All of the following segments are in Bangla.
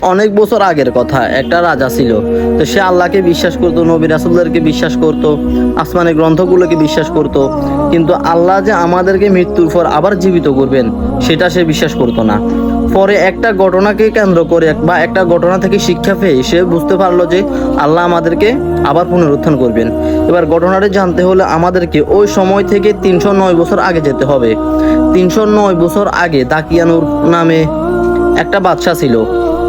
অনেক বছর আগের কথা। একটা রাজা ছিল, তো সে আল্লাহকে বিশ্বাস করতো, নবী রাসূলদেরকে বিশ্বাস করতো, আসমানি গ্রন্থগুলোকে বিশ্বাস করতো, কিন্তু আল্লাহ যে আমাদেরকে মৃত্যুর পর আবার জীবিত করবেন সেটা সে বিশ্বাস করতো না। পরে একটা ঘটনাকে কেন্দ্র করে বা একটা ঘটনা থেকে শিক্ষা পেয়ে সে বুঝতে পারলো যে আল্লাহ আমাদেরকে আবার পুনরুত্থান করবেন। এবার ঘটনাটা জানতে হলে আমাদেরকে ওই সময় থেকে 309 বছর আগে যেতে হবে। 309 বছর আগে দাকিয়ানুর নামে একটা বাদশা ছিল।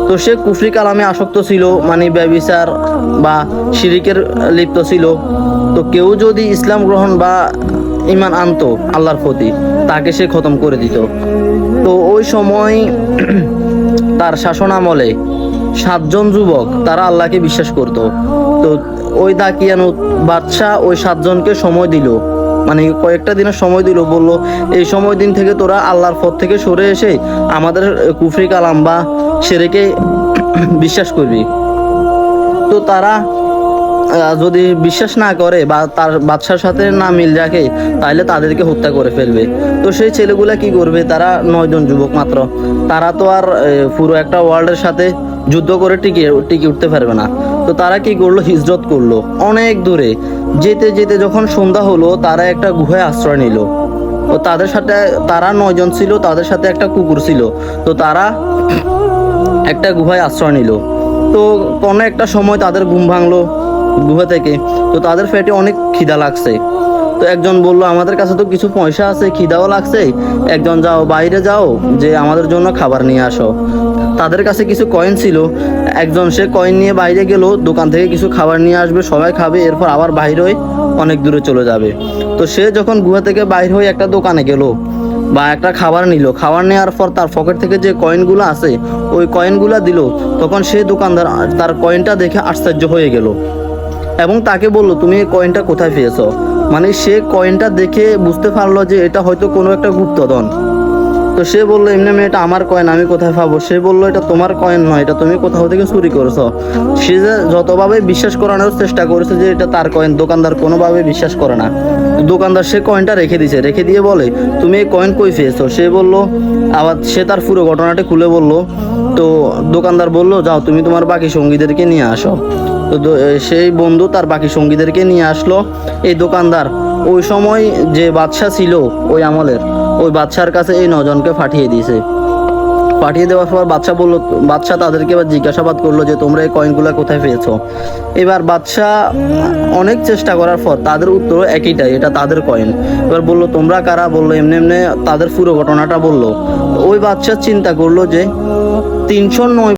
তো সে কুফরি কালামে আসক্ত ছিল, মানে ব্যভিচার বা শিরিকের লিপ্ত ছিল। তো কেউ যদি ইসলাম গ্রহণ বা ঈমান আনতো আল্লাহর প্রতি, তাকে সে খতম করে দিত। তো ওই সময় তার শাসন আমলে 7 জন যুবক তারা আল্লাহকে বিশ্বাস করত। তো ওই দাকিয়ানুত বাদশাহ ওই 7 জনকে সময় দিল, মানে কয়েকটা দিনের সময় দিল, বলল এই সময় দিন থেকে তোরা আল্লাহর পথ থেকে সরে এসে আমাদের কুফরি কালাম বা শিরকে বিশ্বাস করবি। তো তারা যদি বিশ্বাস না করে বা তার বাদশার সাথে না মিল রাখে, তাহলে তাদেরকে হত্যা করে ফেলবে। তো সেই ছেলেগুলা কি করবে? তারা 9 জন যুবক মাত্র, তারা তো আর পুরো একটা ওয়ার্ল্ডের সাথে যুদ্ধ করে টিকে উঠতে পারবে না। তো তারা কি করলো? হিজরত করলো অনেক দূরে। যেতে যেতে যখন সন্ধ্যা হলো, তারা একটা গুহায় আশ্রয় নিল। ও তাদের সাথে, তারা 9 জন ছিল, তাদের সাথে একটা কুকুর ছিল। তো তারা একটা গুহায় আশ্রয় নিল। তো কোনো একটা সময় তাদের ঘুম ভাঙলো গুহা থেকে। তো তাদের পেটে অনেক খিদা লাগছে। তো একজন বলল, আমাদের কাছে তো কিছু পয়সা আছে, খিদাও লাগছে, একজন যাও বাইরে যাও, যে আমাদের জন্য খাবার নিয়ে আসো। তাদের কাছে কিছু কয়েন ছিল, একজন সে কয়েন নিয়ে বাইরে গেল, দোকান থেকে কিছু খাবার নিয়ে আসবে, সবাই খাবে, এরপর আবার বাইরে হয়ে অনেক দূরে চলে যাবে। তো সে যখন গুহা থেকে বাইরে হয়ে একটা দোকানে গেল বা একটা খাবার নিল, খাবার নেওয়ার পর তার পকেট থেকে যে কয়েনগুলো আছে ওই কয়েনগুলো দিল, তখন সে দোকানদার তার কয়েনটা দেখে আশ্চর্য হয়ে গেল এবং তাকে বলল, তুমি এই কয়েনটা কোথায় পেয়েছো? মানে সে কয়েনটা দেখে বুঝতে পারলো যে এটা হয়তো কোনো একটা গুপ্তধন। তো সে বললো, এমনি এটা আমার কয়েন, আমি কোথায় পাবো? সে বললো, এটা তোমার কয়েন নয়, এটা তুমি কোথাও থেকে চুরি করেছো। সে যে যতভাবে বিশ্বাস করানোর চেষ্টা করেছে যে এটা তার কয়েন, দোকানদার কোনোভাবে বিশ্বাস করে না। দোকানদার সে কয়েনটা রেখে দিছে, রেখে দিয়ে বলে, তুমি এই কয়েন কই পেয়েছো? সে বললো, আবার সে তার পুরো ঘটনাটা খুলে বলল। তো দোকানদার বলল, যাও তুমি তোমার বাকি সঙ্গীদেরকে নিয়ে আসো। তো সেই বন্ধু তার বাকি সঙ্গীদেরকে নিয়ে আসলো। এই দোকানদার ওই সময় যে বাদশা ছিল ওই আমলের, ওই বাদশার কাছে এই 9 জনকে পাঠিয়ে দিয়েছে। পাঠিয়ে দেওয়ার পর বাদশা তাদেরকে এবার জিজ্ঞাসাবাদ করলো যে তোমরা এই কয়েনগুলো কোথায় পেয়েছো। এবার বাদশা অনেক চেষ্টা করার পর তাদের উত্তর একইটাই, এটা তাদের কয়েন। এবার বললো, তোমরা কারা? বললো, এমনি এমনি তাদের পুরো ঘটনাটা বললো। ওই বাদশা চিন্তা করলো যে 309